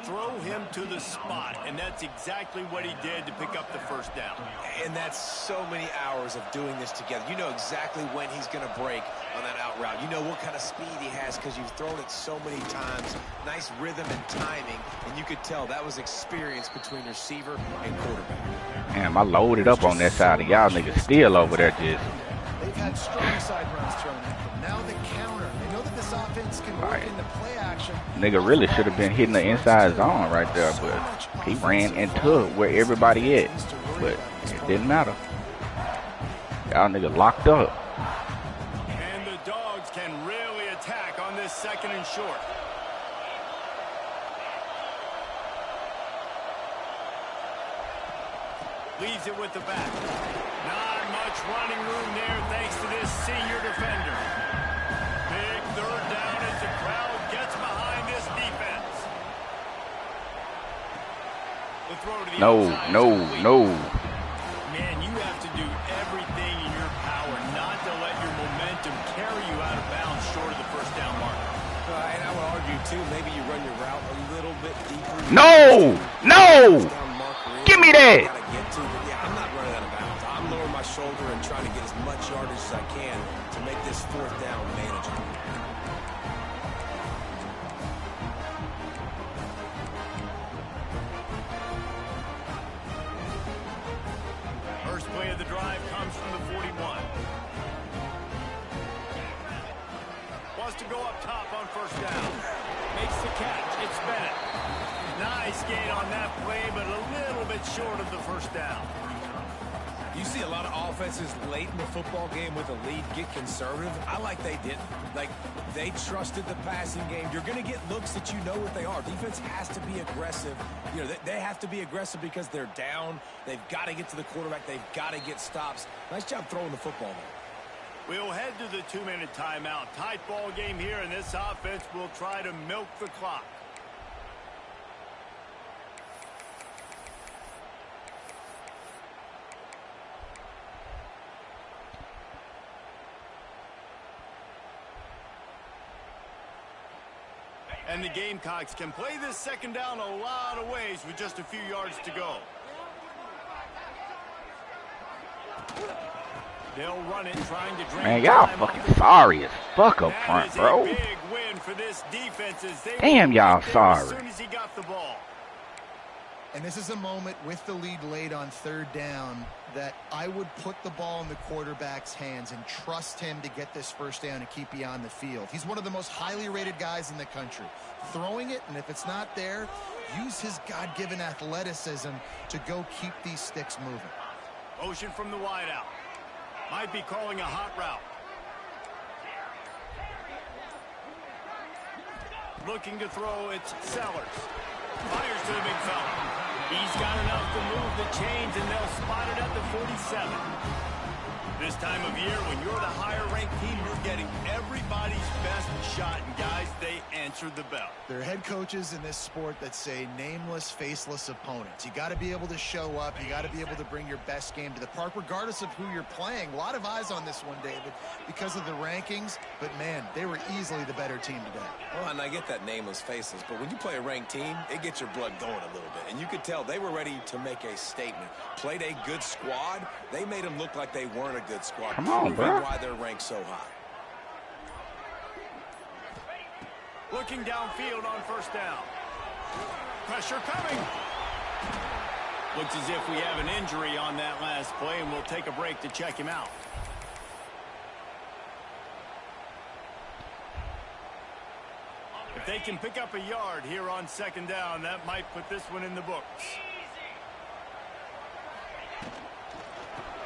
Speaker 1: Throw him to the spot, and that's exactly what he did to pick up the first down.
Speaker 4: And that's so many hours of doing this together. You know exactly when he's going to break on that out route. You know what kind of speed he has because you've thrown it so many times. Nice rhythm and timing, and you could tell that was experience between receiver and quarterback.
Speaker 2: Damn, I loaded up on that side of y'all niggas still over there just.
Speaker 3: They've had strong side runs thrown at them. Now the counter. They know that this offense can work into play action.
Speaker 2: Nigga really should have been hitting the inside zone right there, but he ran into where everybody is. But it didn't matter. Y'all niggas locked up.
Speaker 1: And the Dogs can really attack on this second and short. Leaves it with the back. Not much running room there thanks to this senior defender. Big third down as the crowd gets behind this defense. The throw to the outside.
Speaker 2: No.
Speaker 1: Man, you have to do everything in your power not to let your momentum carry you out of bounds short of the first down mark.
Speaker 4: And I would argue, too, maybe you run your route a little bit deeper.
Speaker 2: No! Give me that!
Speaker 4: Yeah, I'm not running out of bounds. I'm lowering my shoulder and trying to get as much yardage as I can to make this fourth down manageable.
Speaker 1: First play of the drive comes from the 41. Wants to go up top on first down. Makes the catch. It's Bennett. Nice gain on that play, but a little bit short of the first down.
Speaker 4: You see a lot of offenses late in the football game with a lead get conservative. I like they didn't. Like, they trusted the passing game. You're going to get looks that you know what they are. Defense has to be aggressive. You know, they have to be aggressive because they're down. They've got to get to the quarterback. They've got to get stops. Nice job throwing the football, though.
Speaker 1: We'll head to the 2-minute timeout. Tight ball game here, and this offense will try to milk the clock. And the Gamecocks can play this second down a lot of ways with just a few yards to go. They'll run it, trying to drain.
Speaker 2: Man, y'all fucking sorry as fuck up front, bro.
Speaker 1: Big win for this defense as they
Speaker 2: Damn, y'all sorry.
Speaker 1: as soon as he got the ball.
Speaker 3: And this is a moment with the lead late on third down that I would put the ball in the quarterback's hands and trust him to get this first down and keep you on the field. He's one of the most highly rated guys in the country. Throwing it, and if it's not there, use his God-given athleticism to go keep these sticks moving.
Speaker 1: Motion from the wideout. Might be calling a hot route. Looking to throw, it's Sellers. Fires to the big fella. He's got enough to move the chains, and they'll spot it at the 47. This time of year, when you're the higher-ranked team, you're getting everybody's best shot. And, guys, they answered the bell.
Speaker 3: There are head coaches in this sport that say nameless, faceless opponents. You got to be able to show up. You got to be able to bring your best game to the park, regardless of who you're playing. A lot of eyes on this one, David, because of the rankings. But, man, they were easily the better team today.
Speaker 4: Well, and I get that nameless, faceless, but when you play a ranked team, it gets your blood going a little bit. And you could tell they were ready to make a statement. Played a good squad. They made them look like they weren't a good squad.
Speaker 2: Come on, bro.
Speaker 4: Why they're ranked so high.
Speaker 1: Looking downfield on first down. Pressure coming. Looks as if we have an injury on that last play, and we'll take a break to check him out. If they can pick up a yard here on second down, that might put this one in the books.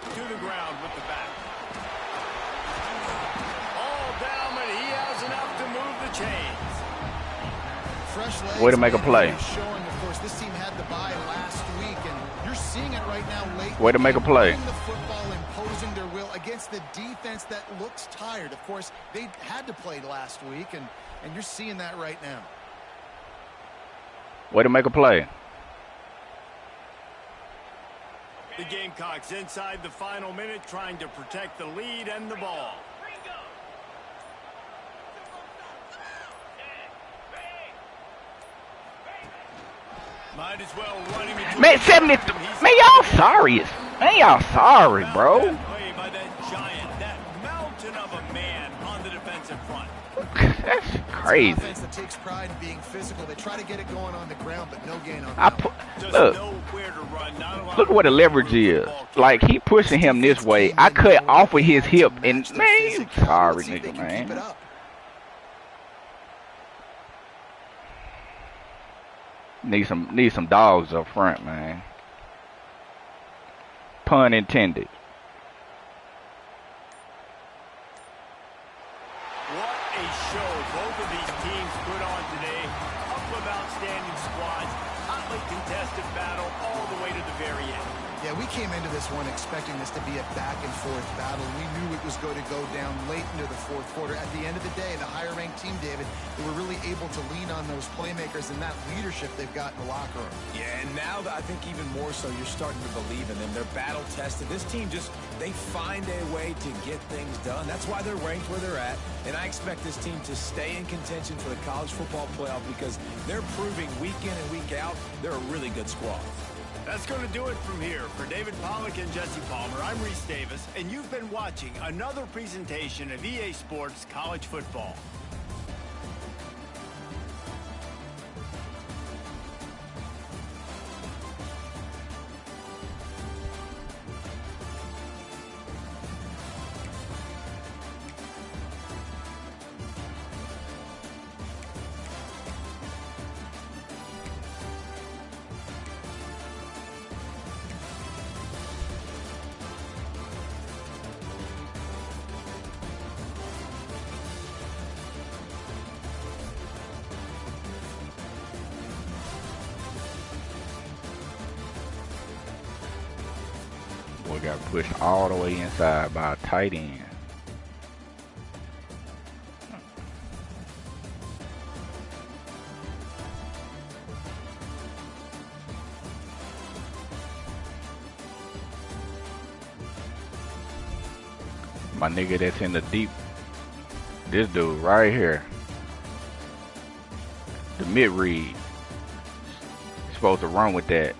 Speaker 1: To the ground with the back. All down, but he has enough to move the chains.
Speaker 3: Fresh legs.
Speaker 2: Way to make a play.
Speaker 3: Showing, of course, this team had the bye last week, and you're seeing it right now late.
Speaker 2: Way to make a play.
Speaker 3: The football, imposing their will against the defense that looks tired. Of course, they had to play last week, and you're seeing that right now.
Speaker 2: Way to make a play.
Speaker 1: The Gamecocks inside the final minute, trying to protect the lead and the ball. Might as well run him into
Speaker 2: Man, 70. Man, y'all sorry. Man, y'all sorry, bro.
Speaker 1: Play by that giant, that mountain of a man on the defensive front.
Speaker 2: That's crazy.
Speaker 3: It's an offense that takes pride in being physical. They try to get it going on the ground, but no gain on
Speaker 2: Look at what the leverage is. Like, he pushing him this way. I cut off of his hip, and man, sorry, nigga, man. Need some dogs up front, man. Pun intended.
Speaker 1: What a show both of these teams put on today. A couple of outstanding squads. Hotly contested battle all the way to the very end.
Speaker 3: Yeah, we came into this one expecting this to be a back-and-forth battle. We knew it was going to go down late into the fourth quarter. At the end of the day, the higher-ranked team, David, they were really able to lean on those playmakers and that leadership they've got in the locker room.
Speaker 4: Yeah, and now I think even more so, you're starting to believe in them. They're battle-tested. This team they find a way to get things done. That's why they're ranked where they're at. And I expect this team to stay in contention for the college football playoff because they're proving week in and week out they're a really good squad.
Speaker 1: That's going to do it from here. For David Pollack and Jesse Palmer, I'm Reese Davis, and you've been watching another presentation of EA Sports College Football.
Speaker 2: Boy got pushed all the way inside by a tight end. My nigga that's in the deep, this dude right here, the mid-read, supposed to run with that.